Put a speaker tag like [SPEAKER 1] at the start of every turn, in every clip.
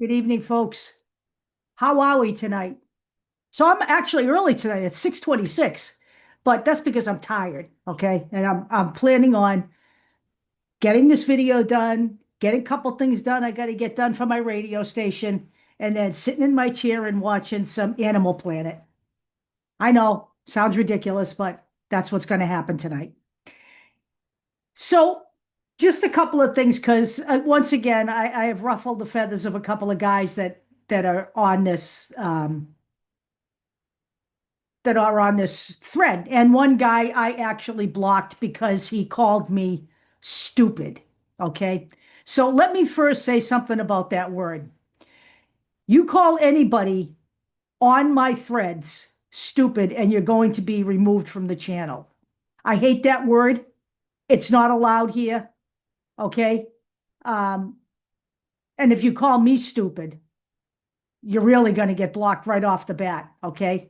[SPEAKER 1] Good evening, folks. How are we tonight? So I'm actually early tonight. It's 6:26, but that's because I'm tired, okay? And I'm planning on getting this video done, getting a couple things done I got to get done for my radio station, and then sitting in my chair and watching some Animal Planet. I know, sounds ridiculous, but that's what's going to happen tonight. So just a couple of things, because once again, I have ruffled the feathers of a couple of guys that are on this thread. And one guy I actually blocked because he called me stupid. Okay. So let me first say something about that word. You call anybody on my threads stupid and you're going to be removed from the channel. I hate that word. It's not allowed here. Okay. Um, and if you call me stupid, you're really going to get blocked right off the bat. Okay.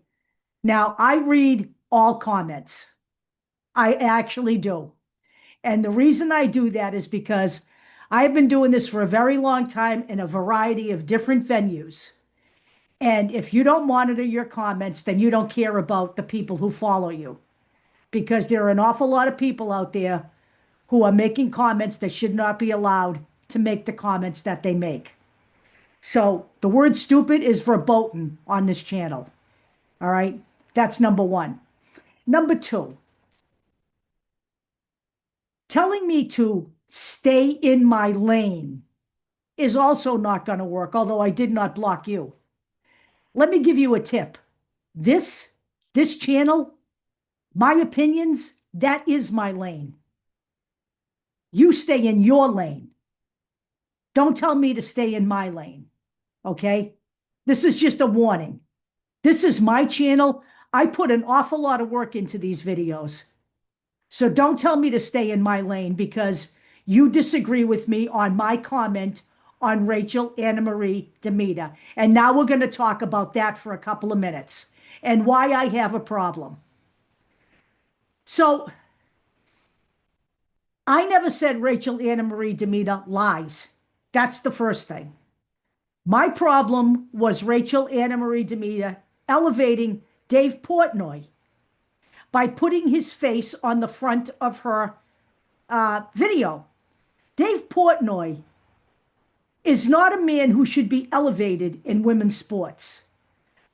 [SPEAKER 1] Now, I read all comments. I actually do. And the reason I do that is because I've been doing this for a very long time in a variety of different venues. And if you don't monitor your comments, then you don't care about the people who follow you. Because there are an awful lot of people out there who are making comments that should not be allowed to make the comments that they make. So the word stupid is verboten on this channel. All right. That's number one. Number two, telling me to stay in my lane is also not going to work, although I did not block you. Let me give you a tip. This channel, my opinions, that is my lane. You stay in your lane. Don't tell me to stay in my lane. Okay? This is just a warning. This is my channel. I put an awful lot of work into these videos. So don't tell me to stay in my lane because you disagree with me on my comment on Rachel Anna Marie Demita. And now we're going to talk about that for a couple of minutes and why I have a problem. So I never said Rachel Anna Marie Demita lies. That's the first thing. My problem was Rachel Anna Marie Demita elevating Dave Portnoy by putting his face on the front of her video. Dave Portnoy is not a man who should be elevated in women's sports.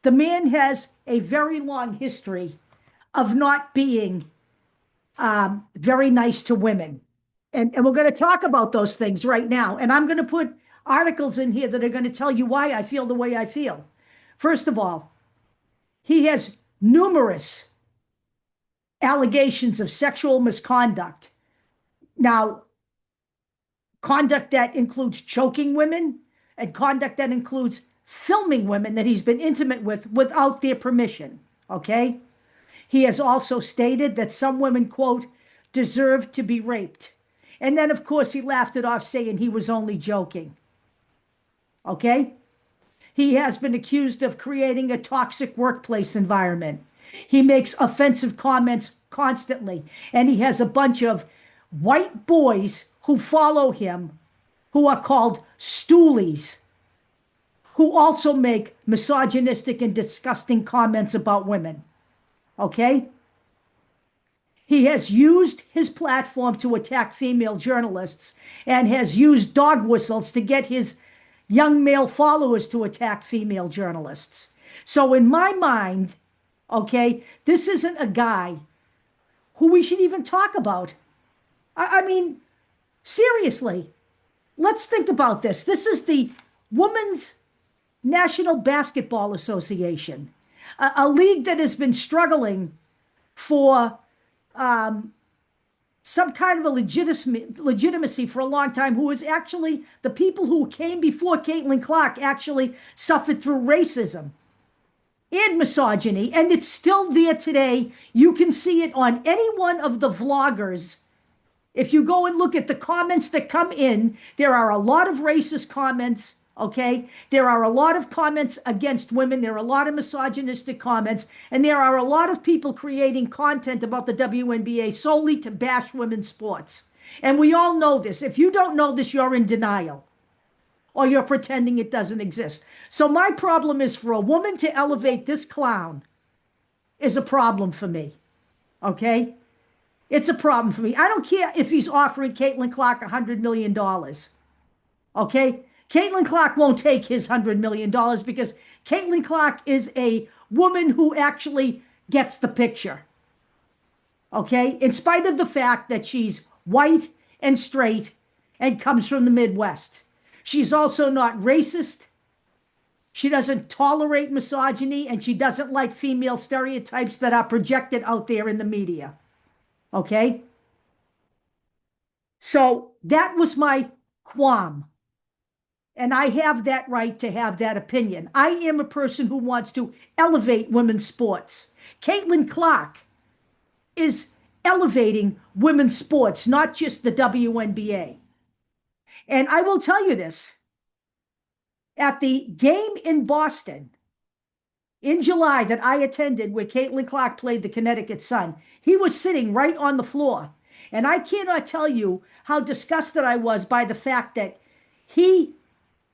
[SPEAKER 1] The man has a very long history of not being very nice to women. And we're going to talk about those things right now. And I'm going to put articles in here that are going to tell you why I feel the way I feel. First of all, he has numerous allegations of sexual misconduct. Now, conduct that includes choking women and conduct that includes filming women that he's been intimate with without their permission. Okay? He has also stated that some women, quote, deserve to be raped. And then, of course, he laughed it off saying he was only joking. Okay? He has been accused of creating a toxic workplace environment. He makes offensive comments constantly. And he has a bunch of white boys who follow him who are called stoolies, who also make misogynistic and disgusting comments about women. Okay? He has used his platform to attack female journalists and has used dog whistles to get his young male followers to attack female journalists. So in my mind, okay, this isn't a guy who we should even talk about. I mean, seriously, let's think about this. This is the Women's National Basketball Association, a league that has been struggling for some kind of a legitimacy for a long time, who is actually the people who came before Caitlin Clark actually suffered through racism and misogyny, and it's still there today. You can see it on any one of the vloggers. If you go and look at the comments that come in, there are a lot of racist comments, okay? There are a lot of comments against women. There are a lot of misogynistic comments. And there are a lot of people creating content about the WNBA solely to bash women's sports. And we all know this. If you don't know this, you're in denial. or you're pretending it doesn't exist. So my problem is for a woman to elevate this clown is a problem for me. Okay? It's a problem for me. I don't care if he's offering Caitlin Clark $100 million. Okay? Caitlin Clark won't take his $100 million because Caitlin Clark is a woman who actually gets the picture. Okay? In spite of the fact that she's white and straight and comes from the Midwest. She's also not racist. She doesn't tolerate misogyny, and she doesn't like female stereotypes that are projected out there in the media. Okay? So that was my qualm. And I have that right to have that opinion. I am a person who wants to elevate women's sports. Caitlin Clark is elevating women's sports, not just the WNBA. And I will tell you this. At the game in Boston in July that I attended where Caitlin Clark played the Connecticut Sun, he was sitting right on the floor. And I cannot tell you how disgusted I was by the fact that he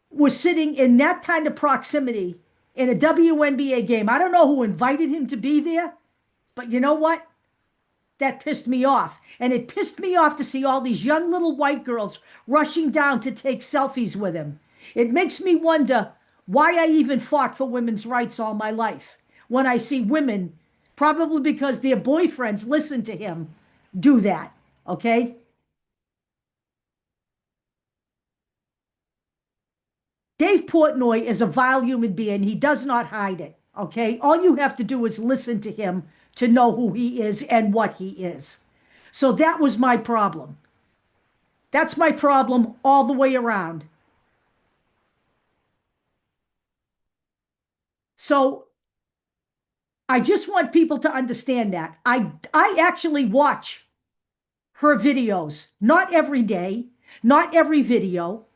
[SPEAKER 1] was sitting in that kind of proximity in a WNBA game. I don't know who invited him to be there, but you know what? That pissed me off. And it pissed me off to see all these young little white girls rushing down to take selfies with him. It makes me wonder why I even fought for women's rights all my life when I see women, probably because their boyfriends listen to him, do that. Okay? Dave Portnoy is a vile human being. He does not hide it. Okay? All you have to do is listen to him to know who he is and what he is. So that was my problem. That's my problem all the way around. So I just want people to understand that. I actually watch her videos, not every day, not every video,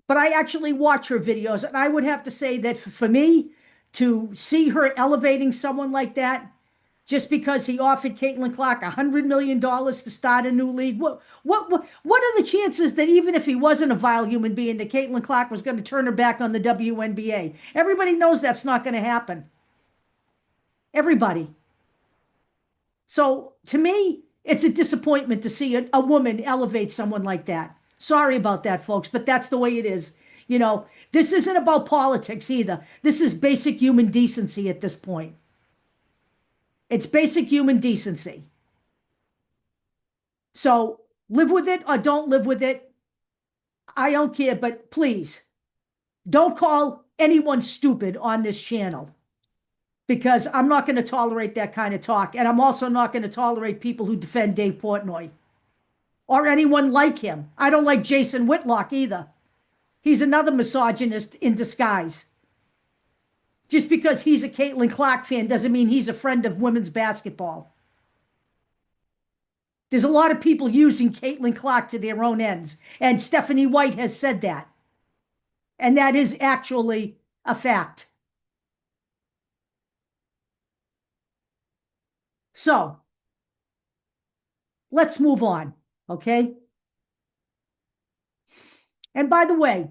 [SPEAKER 1] but I actually watch her videos. And I would have to say that for me to see her elevating someone like that, just because he offered Caitlin Clark $100 million to start a new league. What are the chances that even if he wasn't a vile human being, that Caitlin Clark was going to turn her back on the WNBA? Everybody knows that's not going to happen. Everybody. So to me, it's a disappointment to see a woman elevate someone like that. Sorry about that, folks, but that's the way it is. You know, this isn't about politics either. This is basic human decency at this point. It's basic human decency. So live with it or don't live with it. I don't care, but please don't call anyone stupid on this channel because I'm not going to tolerate that kind of talk. And I'm also not going to tolerate people who defend Dave Portnoy or anyone like him. I don't like Jason Whitlock either. He's another misogynist in disguise. Just because he's a Caitlin Clark fan doesn't mean he's a friend of women's basketball. There's a lot of people using Caitlin Clark to their own ends. And Stephanie White has said that. And that is actually a fact. So, let's move on, okay? And by the way,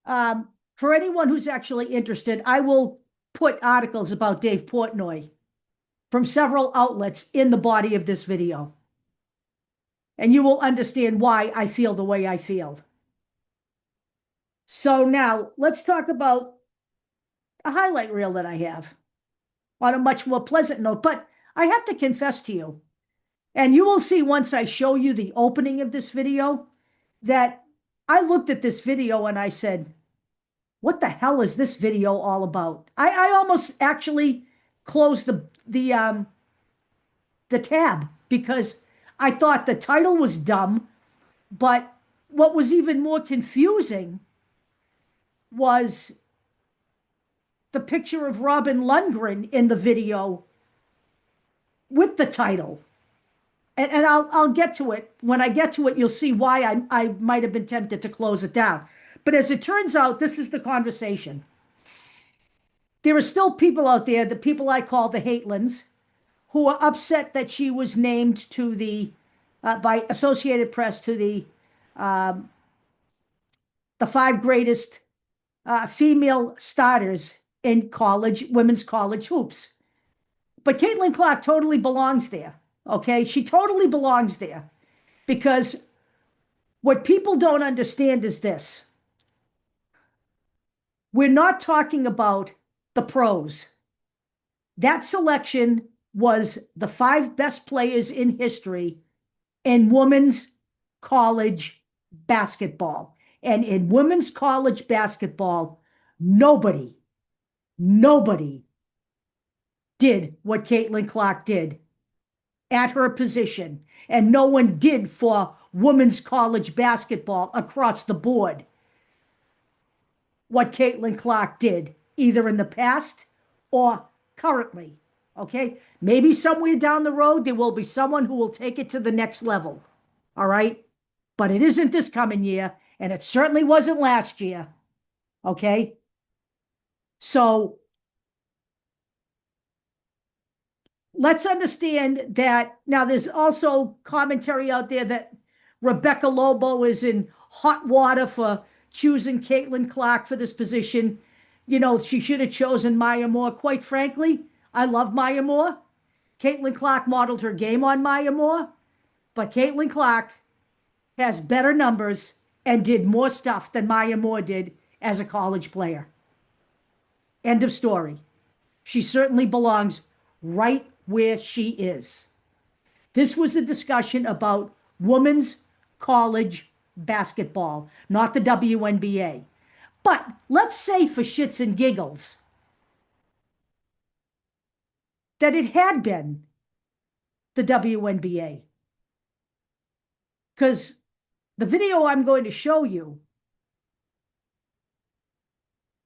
[SPEAKER 1] for anyone who's actually interested, I will put articles about Dave Portnoy from several outlets in the body of this video. And you will understand why I feel the way I feel. So now, let's talk about a highlight reel that I have on a much more pleasant note. But I have to confess to you, and you will see once I show you the opening of this video, that I looked at this video and I said, what the hell is this video all about? I almost actually closed the tab because I thought the title was dumb, but what was even more confusing was the picture of Robin Lundgren in the video with the title. And I'll get to it. When I get to it, you'll see why I might have been tempted to close it down. But as it turns out, this is the conversation. There are still people out there, the people I call the Hatelins, who are upset that she was named to the, by Associated Press, to the um, the five greatest female starters in college, women's college hoops. But Caitlin Clark totally belongs there. Okay. She totally belongs there because what people don't understand is this. We're not talking about the pros. That selection was the five best players in history in women's college basketball. And in women's college basketball, nobody did what Caitlin Clark did at her position. And no one did for women's college basketball across the board what Caitlin Clark did, either in the past or currently. Okay? Maybe somewhere down the road, there will be someone who will take it to the next level. All right? But it isn't this coming year, and it certainly wasn't last year. Okay? So let's understand that now there's also commentary out there that Rebecca Lobo is in hot water for choosing Caitlin Clark for this position. You know, she should have chosen Maya Moore. Quite frankly, I love Maya Moore. Caitlin Clark modeled her game on Maya Moore, but Caitlin Clark has better numbers and did more stuff than Maya Moore did as a college player. End of story. She certainly belongs right where she is. This was a discussion about women's college basketball, not the WNBA. But let's say for shits and giggles that it had been the WNBA. Because the video I'm going to show you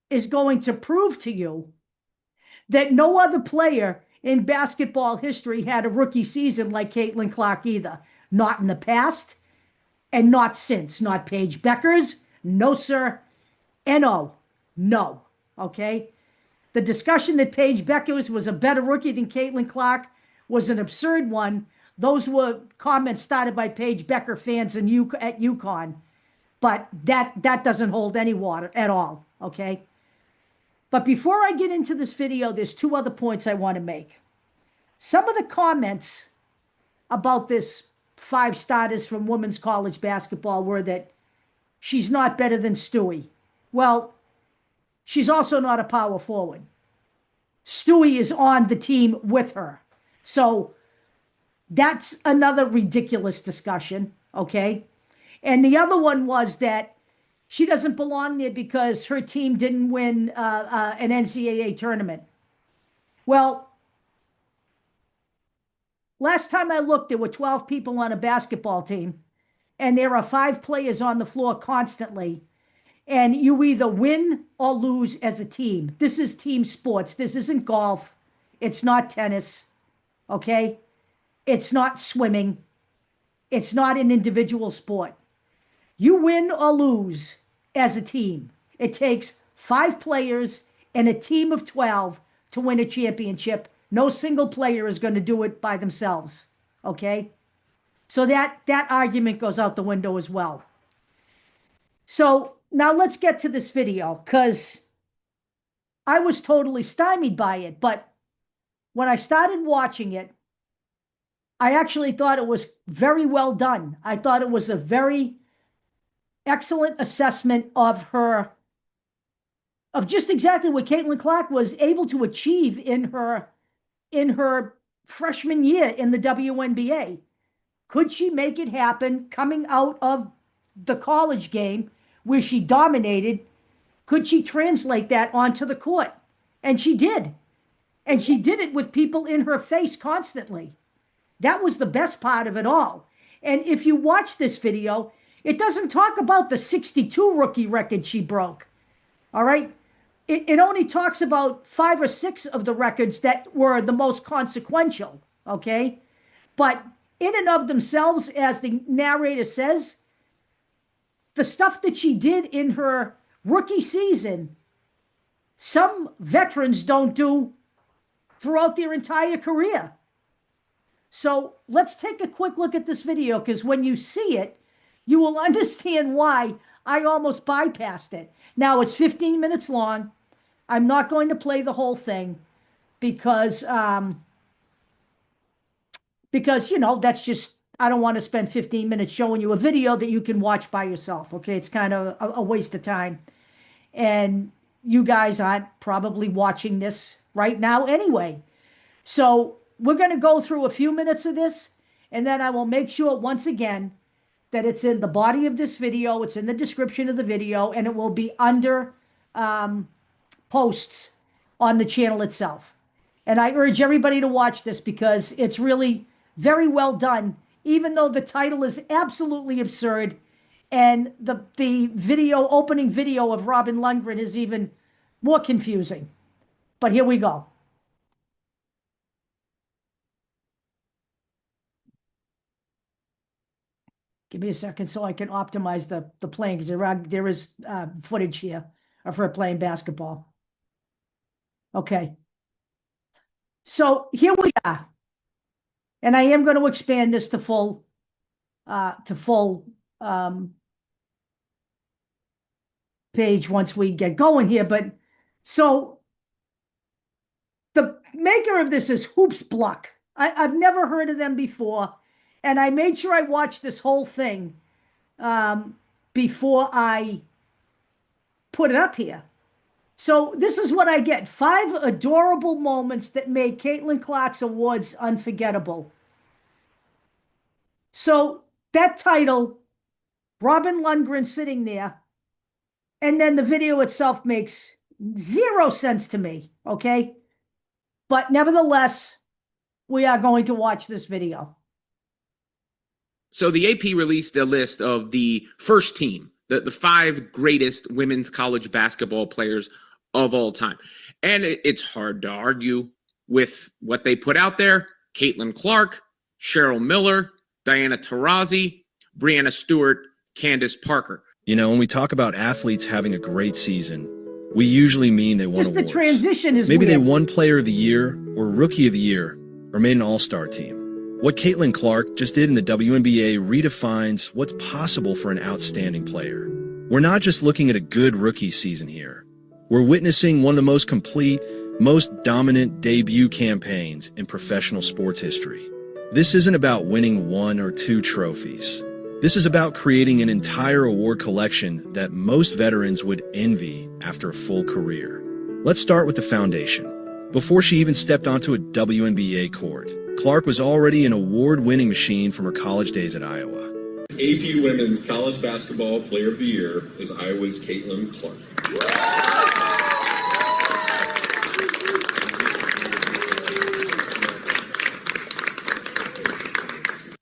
[SPEAKER 1] is going to prove to you that no other player in basketball history had a rookie season like Caitlin Clark either. Not in the past and not since. Not Paige Bueckers. No, sir. N-O. No. Okay? The discussion that Paige Bueckers was a better rookie than Caitlin Clark was an absurd one. Those were comments started by Paige Buecker fans at UConn. But that doesn't hold any water at all. Okay? But before I get into this video, there's two other points I want to make. Some of the comments about this five starters from women's college basketball were that she's not better than Stewie. Well, she's also not a power forward. Stewie is on the team with her. So that's another ridiculous discussion, okay? And the other one was that she doesn't belong there because her team didn't win an NCAA tournament. Well, last time I looked, there were 12 people on a basketball team, and there are 5 players on the floor constantly. And you either win or lose as a team. This is team sports. This isn't golf. It's not tennis, okay? It's not swimming. It's not an individual sport. You win or lose as a team. It takes 5 players and a team of 12 to win a championship. No single player is going to do it by themselves, okay? So that argument goes out the window as well. So now let's get to this video, because I was totally stymied by it. But when I started watching it, I actually thought it was very well done. I thought it was a very excellent assessment of her, of just exactly what Caitlin Clark was able to achieve in her freshman year in the WNBA. Could she make it happen coming out of the college game where she dominated? Could she translate that onto the court? And she did. And she did it with people in her face constantly. That was the best part of it all. And if you watch this video, it doesn't talk about the 62 rookie record she broke. All right? It only talks about 5 or 6 of the records that were the most consequential. Okay? But in and of themselves, as the narrator says, the stuff that she did in her rookie season, some veterans don't do throughout their entire career. So let's take a quick look at this video, because when you see it, you will understand why I almost bypassed it. Now it's 15 minutes long. I'm not going to play the whole thing because that's just, I don't want to spend 15 minutes showing you a video that you can watch by yourself. Okay, it's kind of a waste of time. And you guys aren't probably watching this right now anyway. So we're going to go through a few minutes of this, and then I will make sure once again that it's in the body of this video, it's in the description of the video, and it will be under posts on the channel itself. And I urge everybody to watch this because it's really very well done, even though the title is absolutely absurd. And the opening video of Robin Lundgren is even more confusing. But here we go. Give me a second so I can optimize the playing, because there is footage here of her playing basketball. Okay. So here we are. And I am going to expand this to full page once we get going here. But so the maker of this is Hoops Block. I've never heard of them before. And I made sure I watched this whole thing before I put it up here. So this is what I get. 5 adorable moments that made Caitlin Clark's awards unforgettable. So that title, Robin Lundgren sitting there, and then the video itself makes 0 sense to me, okay? But nevertheless, we are going to watch this video.
[SPEAKER 2] So the AP released a list of the first team, the 5 greatest women's college basketball players of all time. And it's hard to argue with what they put out there. Caitlin Clark, Cheryl Miller, Diana Taurasi, Breanna Stewart, Candace Parker.
[SPEAKER 3] You know, when we talk about athletes having a great season, we usually mean they won
[SPEAKER 1] Just
[SPEAKER 3] awards.
[SPEAKER 1] The transition is
[SPEAKER 3] Maybe
[SPEAKER 1] weird.
[SPEAKER 3] They won Player of the Year or Rookie of the Year or made an All-Star team. What Caitlin Clark just did in the WNBA redefines what's possible for an outstanding player. We're not just looking at a good rookie season here. We're witnessing one of the most complete, most dominant debut campaigns in professional sports history. This isn't about winning 1 or 2 trophies. This is about creating an entire award collection that most veterans would envy after a full career. Let's start with the foundation. Before she even stepped onto a WNBA court, Clark was already an award-winning machine from her college days at Iowa.
[SPEAKER 4] AP Women's College Basketball Player of the Year is Iowa's Caitlin Clark.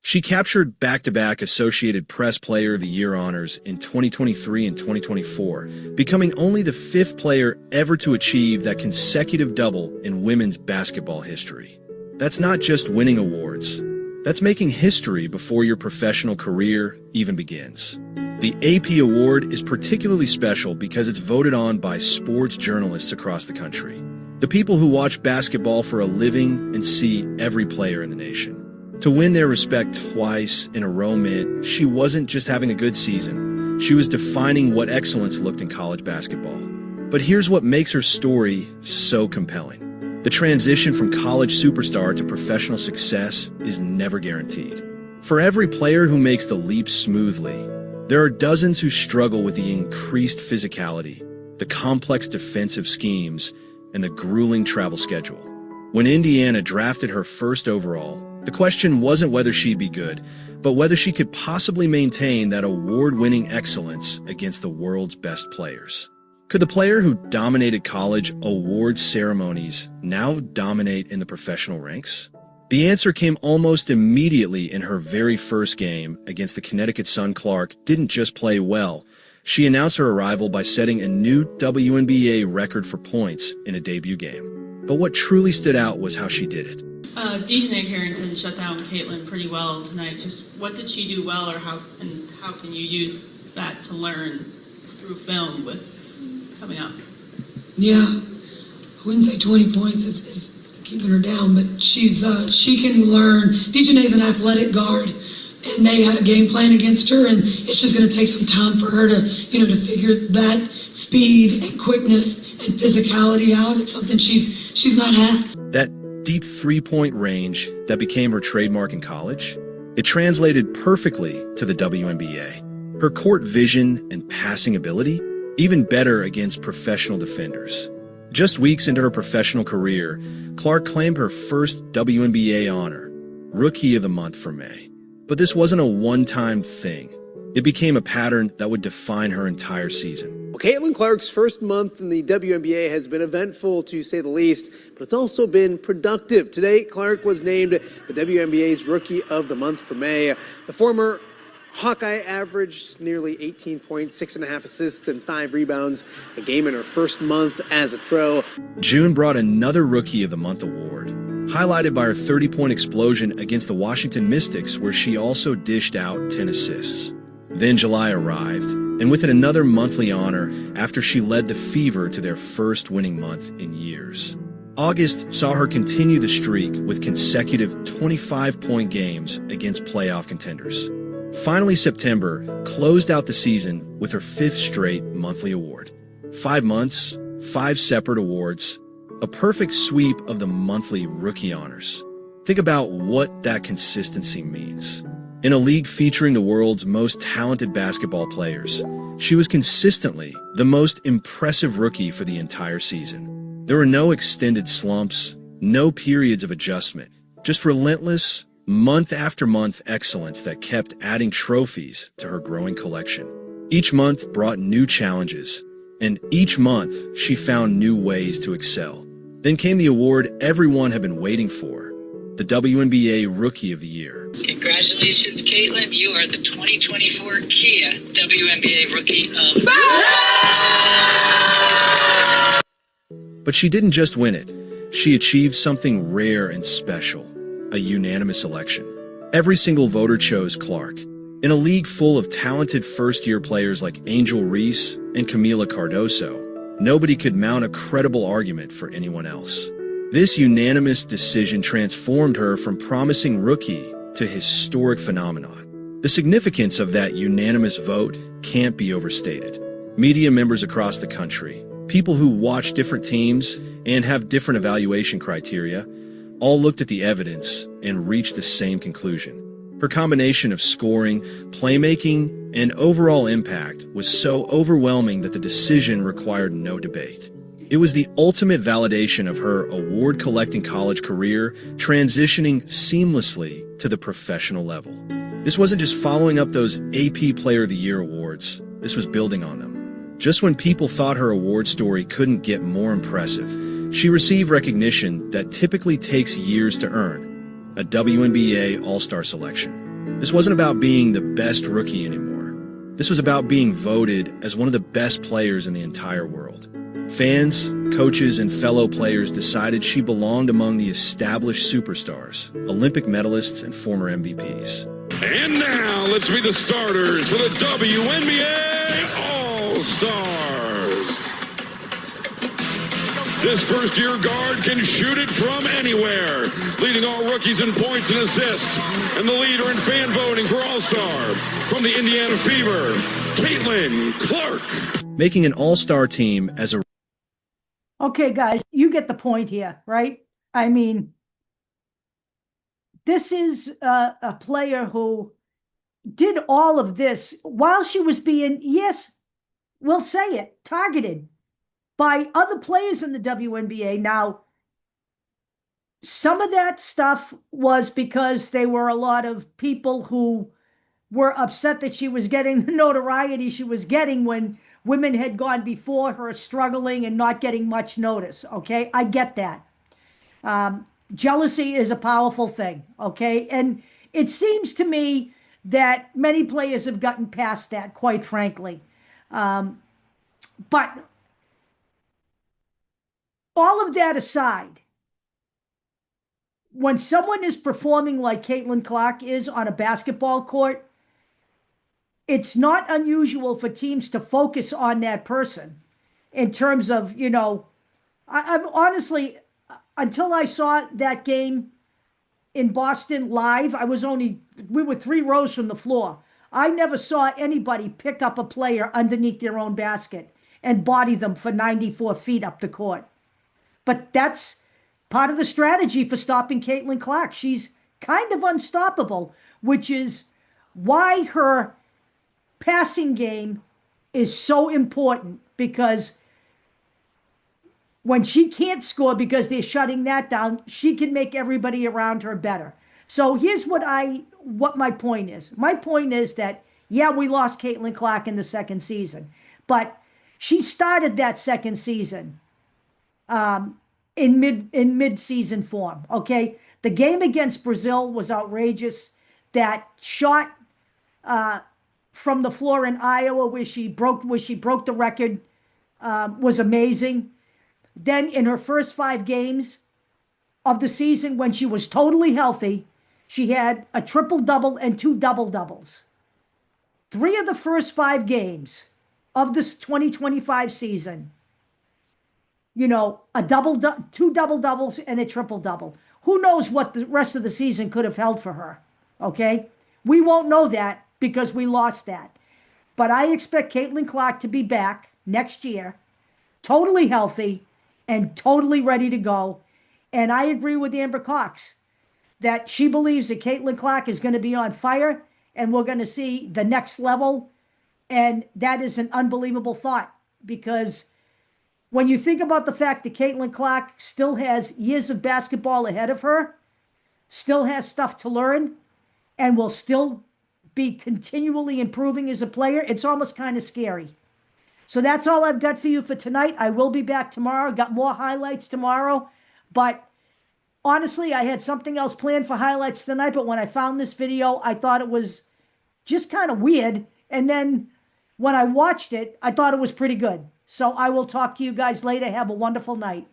[SPEAKER 3] She captured back-to-back Associated Press Player of the Year honors in 2023 and 2024, becoming only the 5th player ever to achieve that consecutive double in women's basketball history. That's not just winning awards. That's making history before your professional career even begins. The AP Award is particularly special because it's voted on by sports journalists across the country, the people who watch basketball for a living and see every player in the nation. To win their respect twice in a row meant she wasn't just having a good season, she was defining what excellence looked in college basketball. But here's what makes her story so compelling. The transition from college superstar to professional success is never guaranteed. For every player who makes the leap smoothly, there are dozens who struggle with the increased physicality, the complex defensive schemes, and the grueling travel schedule. When Indiana drafted her first overall, the question wasn't whether she'd be good, but whether she could possibly maintain that award-winning excellence against the world's best players. Could the player who dominated college awards ceremonies now dominate in the professional ranks? The answer came almost immediately in her very first game against the Connecticut Sun. Clark didn't just play well. She announced her arrival by setting a new WNBA record for points in a debut game. But what truly stood out was how she did it.
[SPEAKER 5] Dejanay Carrington shut down Caitlin pretty well tonight. Just what did she do well, or how can you use that to learn through film with coming up?
[SPEAKER 6] Yeah, I wouldn't say 20 points is keeping her down, but she can learn. Dejanay's an athletic guard and they had a game plan against her, and it's just going to take some time for her to, to figure that speed and quickness and physicality out. It's something she's not had.
[SPEAKER 3] That deep three-point range that became her trademark in college, it translated perfectly to the WNBA. Her court vision and passing ability, even better against professional defenders. Just weeks into her professional career, Clark claimed her first WNBA honor, Rookie of the Month for May. But this wasn't a one-time thing. It became a pattern that would define her entire season.
[SPEAKER 7] Well, Caitlin Clark's first month in the WNBA has been eventful, to say the least, but it's also been productive. Today, Clark was named the WNBA's Rookie of the Month for May. The former Hawkeye averaged nearly 18 points, 6.5 assists, and 5 rebounds a game in her first month as a pro.
[SPEAKER 3] June brought another Rookie of the Month award, highlighted by her 30-point explosion against the Washington Mystics, where she also dished out 10 assists. Then July arrived, and with it another monthly honor after she led the Fever to their first winning month in years. August saw her continue the streak with consecutive 25-point games against playoff contenders. Finally, September closed out the season with her 5th straight monthly award. 5 months, 5 separate awards, a perfect sweep of the monthly rookie honors. Think about what that consistency means. In a league featuring the world's most talented basketball players, she was consistently the most impressive rookie for the entire season. There were no extended slumps, no periods of adjustment, just relentless, month-after-month excellence that kept adding trophies to her growing collection. Each month brought new challenges, and each month she found new ways to excel. Then came the award everyone had been waiting for, the WNBA Rookie of the Year.
[SPEAKER 8] Congratulations, Caitlin. You are the 2024 Kia WNBA Rookie of the Year.
[SPEAKER 3] But she didn't just win it. She achieved something rare and special, a unanimous election. Every single voter chose Clark. In a league full of talented first-year players like Angel Reese and Camila Cardoso, nobody could mount a credible argument for anyone else. This unanimous decision transformed her from promising rookie to historic phenomenon. The significance of that unanimous vote can't be overstated. Media members across the country, people who watch different teams and have different evaluation criteria, all looked at the evidence and reached the same conclusion. Her combination of scoring, playmaking, and overall impact was so overwhelming that the decision required no debate. It was the ultimate validation of her award-collecting college career transitioning seamlessly to the professional level. This wasn't just following up those AP Player of the Year awards, this was building on them. Just when people thought her award story couldn't get more impressive, she received recognition that typically takes years to earn, a WNBA All-Star selection. This wasn't about being the best rookie anymore. This was about being voted as one of the best players in the entire world. Fans, coaches, and fellow players decided she belonged among the established superstars, Olympic medalists, and former MVPs.
[SPEAKER 9] And now, let's meet the starters for the WNBA All-Stars. This first-year guard can shoot it from anywhere, leading all rookies in points and assists, and the leader in fan voting for All-Star from the Indiana Fever, Caitlin Clark.
[SPEAKER 3] Making an All-Star team as a
[SPEAKER 1] Okay, guys, you get the point here, right? I mean, this is a player who did all of this while she was being, yes, we'll say it, targeted by other players in the WNBA. Now, some of that stuff was because there were a lot of people who were upset that she was getting the notoriety she was getting when women had gone before her struggling and not getting much notice, okay? I get that. Jealousy is a powerful thing, okay? And it seems to me that many players have gotten past that, quite frankly. But all of that aside, when someone is performing like Caitlin Clark is on a basketball court, it's not unusual for teams to focus on that person in terms of, I'm honestly, until I saw that game in Boston live. We were 3 rows from the floor. I never saw anybody pick up a player underneath their own basket and body them for 94 feet up the court. But that's part of the strategy for stopping Caitlin Clark. She's kind of unstoppable, which is why her passing game is so important, because when she can't score because they're shutting that down, she can make everybody around her better. So here's what my point is. My point is that, yeah, we lost Caitlin Clark in the second season, but she started that second season in mid-season form. Okay, the game against Brazil was outrageous. That shot from the floor in Iowa, where she broke the record, was amazing. Then in her first 5 games of the season, when she was totally healthy, she had a triple-double and 2 double-doubles. 3 of the first 5 games of this 2025 season, you know, 2 double-doubles and a triple-double. Who knows what the rest of the season could have held for her, okay? We won't know that because we lost that. But I expect Caitlin Clark to be back next year, totally healthy and totally ready to go. And I agree with Amber Cox that she believes that Caitlin Clark is going to be on fire and we're going to see the next level. And that is an unbelievable thought, because when you think about the fact that Caitlin Clark still has years of basketball ahead of her, still has stuff to learn, and will still be continually improving as a player, it's almost kind of scary. So that's all I've got for you for tonight. I will be back tomorrow. Got more highlights tomorrow. But honestly, I had something else planned for highlights tonight. But when I found this video, I thought it was just kind of weird. And then when I watched it, I thought it was pretty good. So I will talk to you guys later. Have a wonderful night.